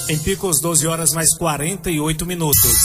Em Picos, 12 horas mais 48 minutos.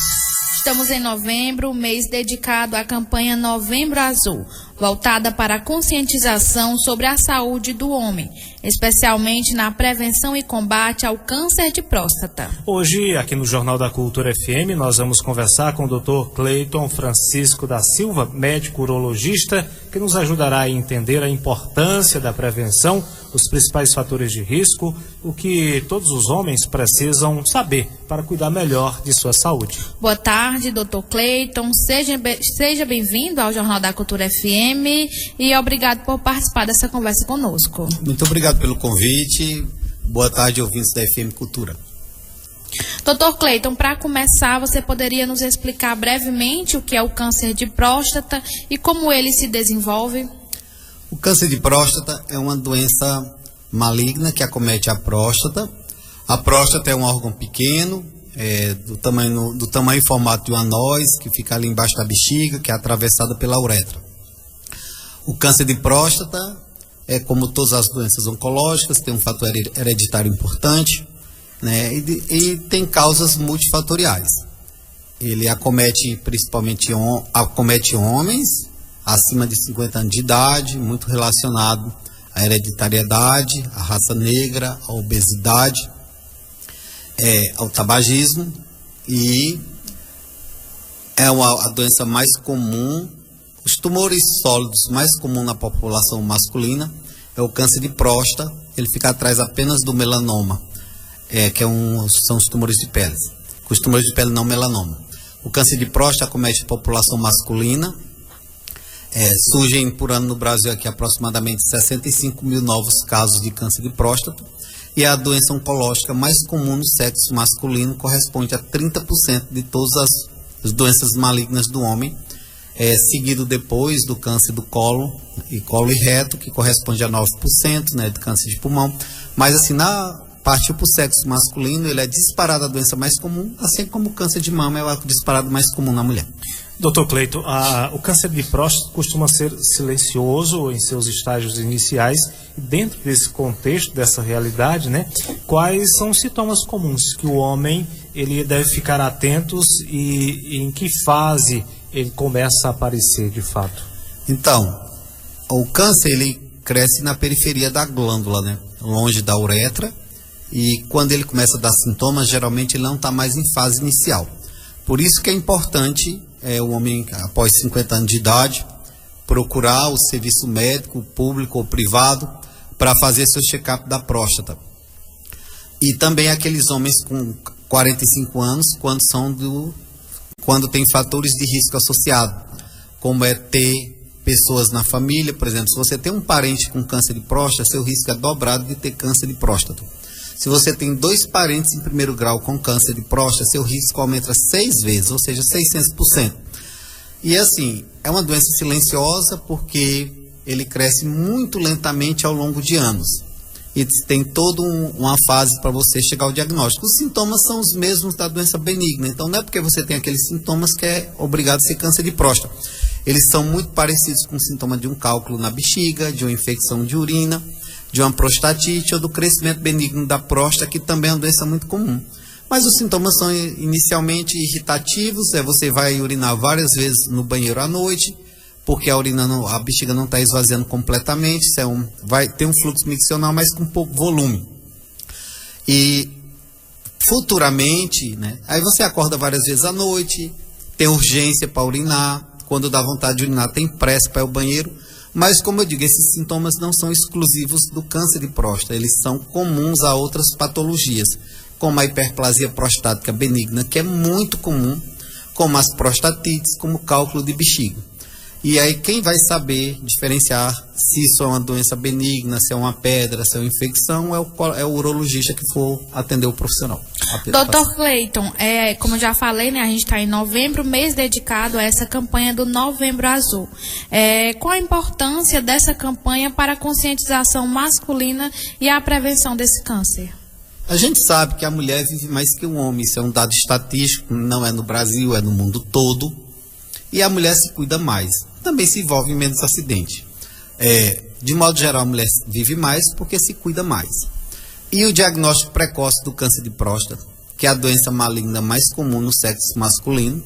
Estamos em novembro, mês dedicado à campanha Novembro Azul, voltada para a conscientização sobre a saúde do homem, especialmente na prevenção e combate ao câncer de próstata. Hoje, aqui no Jornal da Cultura FM, nós vamos conversar com o Dr. Cleiton Francisco da Silva, médico urologista, que nos ajudará a entender a importância da prevenção, os principais fatores de risco, o que todos os homens precisam saber para cuidar melhor de sua saúde. Boa tarde, Dr. Cleiton. Seja bem-vindo ao Jornal da Cultura FM e obrigado por participar dessa conversa conosco. Muito obrigado pelo convite. Boa tarde, ouvintes da FM Cultura. Dr. Cleiton, para começar, você poderia nos explicar brevemente o que é o câncer de próstata e como ele se desenvolve? O câncer de próstata é uma doença maligna que acomete a próstata. A próstata é um órgão pequeno, do tamanho e formato de uma noz, que fica ali embaixo da bexiga, que é atravessada pela uretra. O câncer de próstata é como todas as doenças oncológicas, tem um fator hereditário importante, né, e tem causas multifatoriais. Ele acomete principalmente homens acima de 50 anos de idade, muito relacionado à hereditariedade, à raça negra, à obesidade, ao tabagismo, e é a doença mais comum. Os tumores sólidos mais comuns na população masculina é o câncer de próstata. Ele fica atrás apenas do melanoma, são os tumores de pele. Os tumores de pele não melanoma. O câncer de próstata acomete a população masculina. Surgem por ano no Brasil aqui aproximadamente 65 mil novos casos de câncer de próstata, e a doença oncológica mais comum no sexo masculino corresponde a 30% de todas as doenças malignas do homem, seguido depois do câncer do colo e reto, que corresponde a 9%, né, de câncer de pulmão. Mas assim, partiu para o sexo masculino, ele é disparado a doença mais comum, assim como o câncer de mama é o disparado mais comum na mulher. Dr. Cleiton, o câncer de próstata costuma ser silencioso em seus estágios iniciais. Dentro desse contexto, dessa realidade, né, quais são os sintomas comuns que o homem ele deve ficar atentos e em que fase ele começa a aparecer de fato? Então, o câncer ele cresce na periferia da glândula, né, longe da uretra, e quando ele começa a dar sintomas, geralmente ele não está mais em fase inicial. Por isso que é importante o homem, após 50 anos de idade, procurar o serviço médico, público ou privado, para fazer seu check-up da próstata. E também aqueles homens com 45 anos, quando tem fatores de risco associado, como ter pessoas na família. Por exemplo, se você tem um parente com câncer de próstata, seu risco é dobrado de ter câncer de próstata. Se você tem 2 parentes em primeiro grau com câncer de próstata, seu risco aumenta 6 vezes, ou seja, 600%. E assim, é uma doença silenciosa porque ele cresce muito lentamente ao longo de anos. E tem toda uma fase para você chegar ao diagnóstico. Os sintomas são os mesmos da doença benigna. Então não é porque você tem aqueles sintomas que é obrigado a ser câncer de próstata. Eles são muito parecidos com o sintoma de um cálculo na bexiga, de uma infecção de urina, de uma prostatite ou do crescimento benigno da próstata, que também é uma doença muito comum. Mas os sintomas são inicialmente irritativos, você vai urinar várias vezes no banheiro à noite, porque a bexiga não está esvaziando completamente, vai ter um fluxo miccional, mas com pouco volume. E futuramente, né, aí você acorda várias vezes à noite, tem urgência para urinar, quando dá vontade de urinar tem pressa para ir ao banheiro. Mas, como eu digo, esses sintomas não são exclusivos do câncer de próstata, eles são comuns a outras patologias, como a hiperplasia prostática benigna, que é muito comum, como as prostatites, como o cálculo de bexiga. E aí quem vai saber diferenciar se isso é uma doença benigna, se é uma pedra, se é uma infecção, é o urologista que for atender o profissional. Dr. Cleiton, como eu já falei, né, a gente está em novembro, mês dedicado a essa campanha do Novembro Azul. Qual a importância dessa campanha para a conscientização masculina e a prevenção desse câncer? A gente sabe que a mulher vive mais que o homem, isso é um dado estatístico, não é no Brasil, é no mundo todo. E a mulher se cuida mais, também se envolve em menos acidente. De modo geral, a mulher vive mais porque se cuida mais. E o diagnóstico precoce do câncer de próstata, que é a doença maligna mais comum no sexo masculino,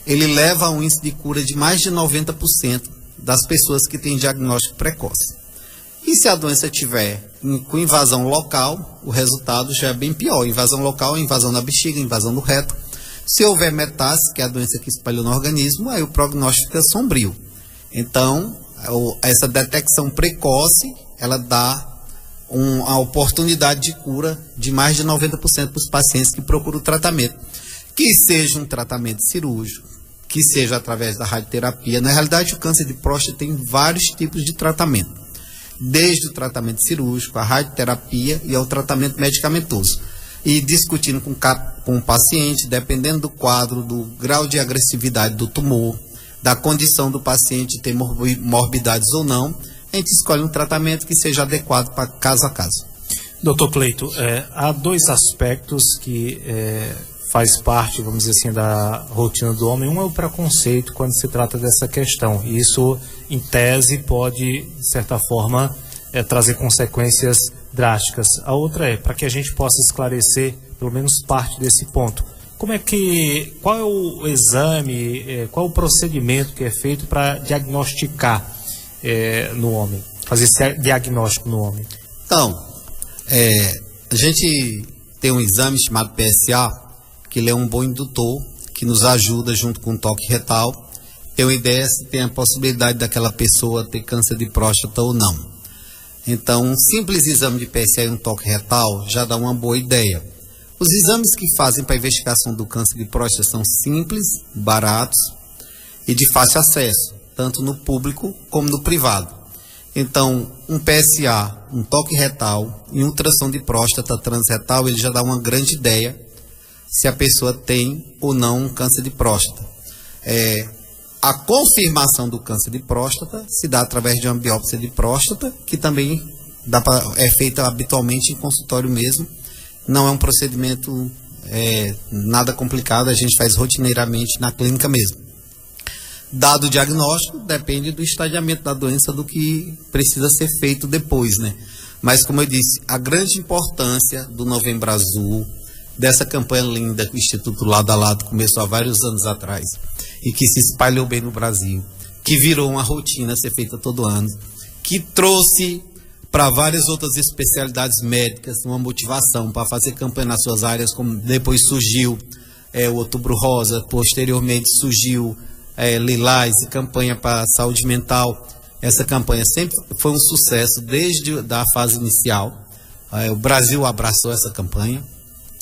ele leva a um índice de cura de mais de 90% das pessoas que têm diagnóstico precoce. E se a doença tiver com invasão local, o resultado já é bem pior. Invasão local, invasão na bexiga, invasão do reto. Se houver metástase, que é a doença que espalhou no organismo, aí o prognóstico fica sombrio. Então, essa detecção precoce, ela dá a oportunidade de cura de mais de 90% para os pacientes que procuram o tratamento. Que seja um tratamento cirúrgico, que seja através da radioterapia. Na realidade, o câncer de próstata tem vários tipos de tratamento. Desde o tratamento cirúrgico, a radioterapia e ao tratamento medicamentoso. E discutindo com o paciente, dependendo do quadro, do grau de agressividade do tumor, da condição do paciente ter morbidades ou não, a gente escolhe um tratamento que seja adequado para caso a caso. Doutor Cleito, há dois aspectos que faz parte, vamos dizer assim, da rotina do homem. Um é o preconceito quando se trata dessa questão. E isso, em tese, pode, de certa forma, trazer consequências drásticas. A outra para que a gente possa esclarecer, pelo menos parte desse ponto. Qual é o exame, qual é o procedimento que é feito para diagnosticar no homem, fazer esse diagnóstico no homem? Então, a gente tem um exame chamado PSA, que ele é um bom indutor, que nos ajuda junto com o toque retal, ter uma ideia se tem a possibilidade daquela pessoa ter câncer de próstata ou não. Então, um simples exame de PSA e um toque retal já dá uma boa ideia. Os exames que fazem para a investigação do câncer de próstata são simples, baratos e de fácil acesso, tanto no público como no privado. Então, um PSA, um toque retal e um ultrassom de próstata transretal, ele já dá uma grande ideia se a pessoa tem ou não um câncer de próstata. A confirmação do câncer de próstata se dá através de uma biópsia de próstata, que também é feita habitualmente em consultório mesmo. Não é um procedimento nada complicado, a gente faz rotineiramente na clínica mesmo. Dado o diagnóstico, depende do estadiamento da doença, do que precisa ser feito depois, né? Mas, como eu disse, a grande importância do Novembro Azul, dessa campanha linda que o Instituto Lado a Lado começou há vários anos atrás e que se espalhou bem no Brasil, que virou uma rotina a ser feita todo ano, que trouxe para várias outras especialidades médicas uma motivação para fazer campanha nas suas áreas, como depois surgiu o Outubro Rosa, posteriormente surgiu Lilás e campanha para saúde mental. Essa campanha sempre foi um sucesso desde a fase inicial. O Brasil abraçou essa campanha,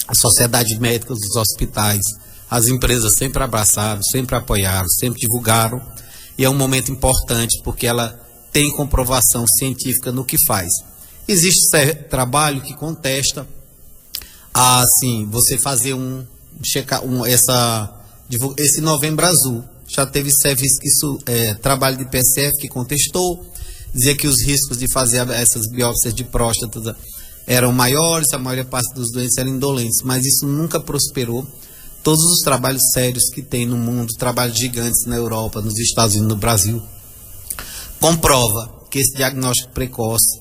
a sociedade médica dos hospitais, as empresas sempre abraçaram, sempre apoiaram, sempre divulgaram, e é um momento importante porque ela tem comprovação científica no que faz. Existe trabalho que contesta assim, você fazer esse Novembro Azul. Já teve serviço trabalho de PSF que contestou, dizia que os riscos de fazer essas biópsias de próstata eram maiores, a maior parte dos doentes eram indolentes, mas isso nunca prosperou. Todos os trabalhos sérios que tem no mundo, trabalhos gigantes na Europa, nos Estados Unidos, no Brasil, comprova que esse diagnóstico precoce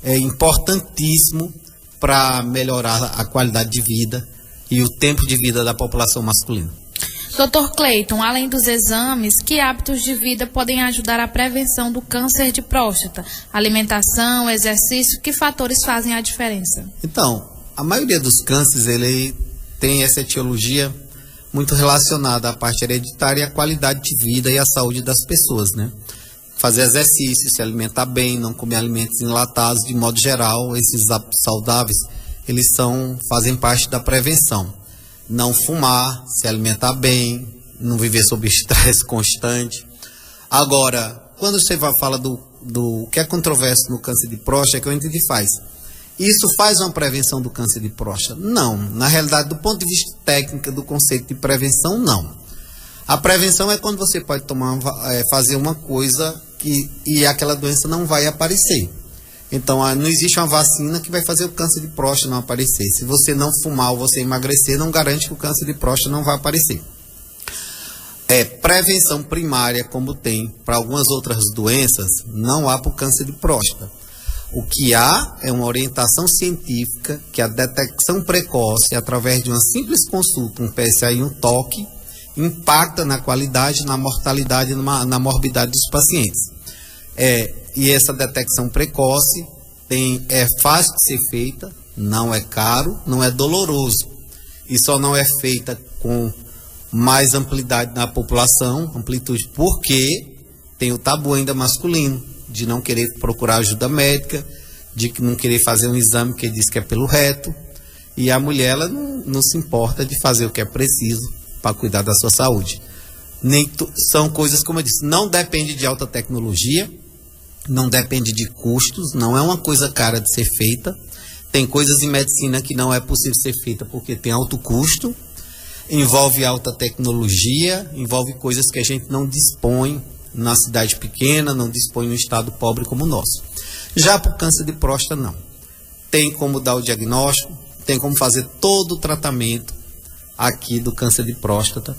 é importantíssimo para melhorar a qualidade de vida e o tempo de vida da população masculina. Dr. Cleiton, além dos exames, que hábitos de vida podem ajudar à prevenção do câncer de próstata? Alimentação, exercício, que fatores fazem a diferença? Então, a maioria dos cânceres, ele tem essa etiologia muito relacionada à parte hereditária e à qualidade de vida e à saúde das pessoas, né? Fazer exercício, se alimentar bem, não comer alimentos enlatados, de modo geral, esses hábitos saudáveis, eles fazem parte da prevenção. Não fumar, se alimentar bem, não viver sob estresse constante. Agora, quando você fala do que é controverso no câncer de próstata, é que a gente faz. Isso faz uma prevenção do câncer de próstata? Não. Na realidade, do ponto de vista técnico do conceito de prevenção, não. A prevenção é quando você pode fazer uma coisa e aquela doença não vai aparecer. Então, não existe uma vacina que vai fazer o câncer de próstata não aparecer. Se você não fumar ou você emagrecer, não garante que o câncer de próstata não vai aparecer. Prevenção primária, como tem para algumas outras doenças, não há para o câncer de próstata. O que há é uma orientação científica que a detecção precoce, através de uma simples consulta, um PSA e um toque, impacta na qualidade, na mortalidade e na morbidade dos pacientes. E essa detecção precoce é fácil de ser feita, não é caro, não é doloroso. E só não é feita com mais amplitude na população, porque tem o tabu ainda masculino, de não querer procurar ajuda médica, de não querer fazer um exame que diz que é pelo reto, e a mulher ela não se importa de fazer o que é preciso para cuidar da sua saúde. São coisas, como eu disse, não depende de alta tecnologia, não depende de custos, não é uma coisa cara de ser feita. Tem coisas em medicina que não é possível ser feita porque tem alto custo, envolve alta tecnologia, envolve coisas que a gente não dispõe na cidade pequena, não dispõe no estado pobre como o nosso. Já para o câncer de próstata, não. Tem como dar o diagnóstico, tem como fazer todo o tratamento aqui do câncer de próstata.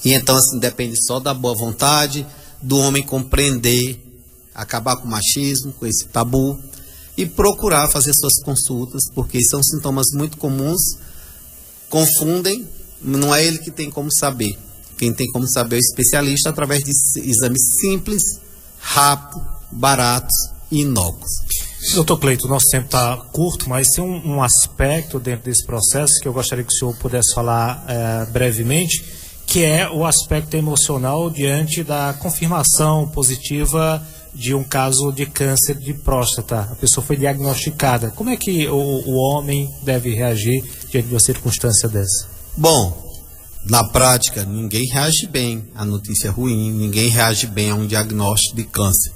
E então, assim, depende só da boa vontade, do homem compreender, acabar com o machismo, com esse tabu, e procurar fazer suas consultas, porque são sintomas muito comuns, confundem, não é ele que tem como saber. Quem tem como saber é o especialista através de exames simples, rápidos, baratos e inócuos. Doutor Cleiton, o nosso tempo está curto, mas tem um aspecto dentro desse processo que eu gostaria que o senhor pudesse falar brevemente, que é o aspecto emocional diante da confirmação positiva de um caso de câncer de próstata. A pessoa foi diagnosticada. Como é que o homem deve reagir diante de uma circunstância dessa? Bom, na prática, ninguém reage bem à notícia ruim, ninguém reage bem a um diagnóstico de câncer.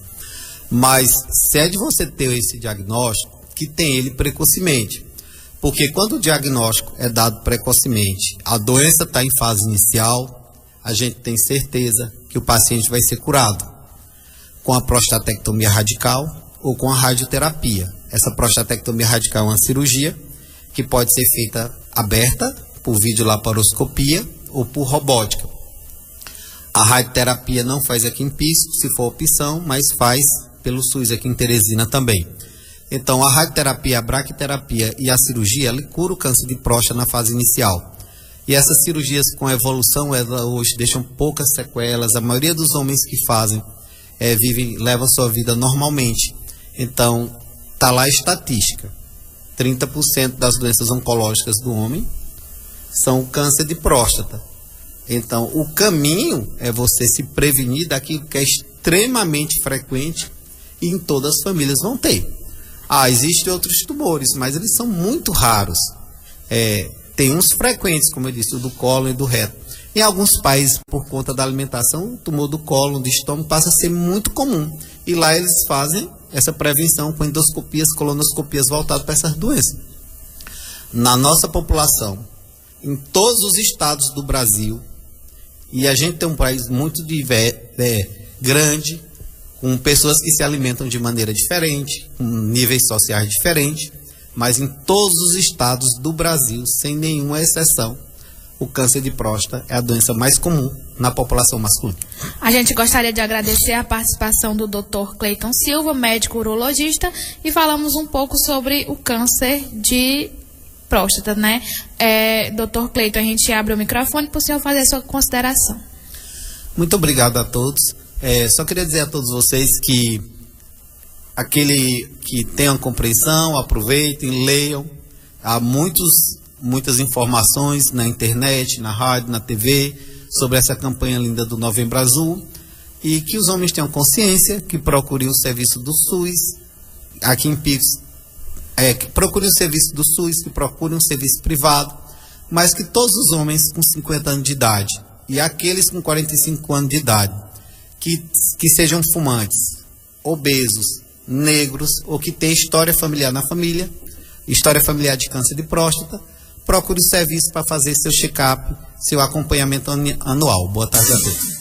Mas se é de você ter esse diagnóstico, que tem ele precocemente. Porque quando o diagnóstico é dado precocemente, a doença está em fase inicial, a gente tem certeza que o paciente vai ser curado com a prostatectomia radical ou com a radioterapia. Essa prostatectomia radical é uma cirurgia que pode ser feita aberta, por videolaparoscopia ou por robótica. A radioterapia não faz aqui em Pisco, se for opção, mas faz pelo SUS aqui em Teresina também. Então, a radioterapia, a braquiterapia e a cirurgia, ela cura o câncer de próstata na fase inicial. E essas cirurgias com evolução, elas hoje deixam poucas sequelas. A maioria dos homens que fazem levam sua vida normalmente. Então, está lá a estatística. 30% das doenças oncológicas do homem são câncer de próstata. Então, o caminho é você se prevenir daquilo que é extremamente frequente e em todas as famílias vão ter. Existem outros tumores, mas eles são muito raros. Tem uns frequentes, como eu disse, o do cólon e do reto. Em alguns países, por conta da alimentação, o tumor do cólon, do estômago, passa a ser muito comum. E lá eles fazem essa prevenção com endoscopias, colonoscopias voltadas para essas doenças. Na nossa população, em todos os estados do Brasil, e a gente tem um país muito grande, com pessoas que se alimentam de maneira diferente, com níveis sociais diferentes, mas em todos os estados do Brasil, sem nenhuma exceção, o câncer de próstata é a doença mais comum na população masculina. A gente gostaria de agradecer a participação do Dr. Cleiton Silva, médico urologista, e falamos um pouco sobre o câncer de próstata, né? Dr. Cleiton, a gente abre o microfone para o senhor fazer a sua consideração. Muito obrigado a todos. Só queria dizer a todos vocês que aquele que tenham compreensão, aproveitem, leiam. Há muitas informações na internet, na rádio, na TV, sobre essa campanha linda do Novembro Azul, e que os homens tenham consciência, que procurem o serviço do SUS, aqui em Picos, que procurem o serviço do SUS, que procurem um serviço privado, mas que todos os homens com 50 anos de idade, e aqueles com 45 anos de idade, que sejam fumantes, obesos, negros, ou que tenham história familiar na família, história familiar de câncer de próstata, procure o serviço para fazer seu check-up, seu acompanhamento anual. Boa tarde a todos.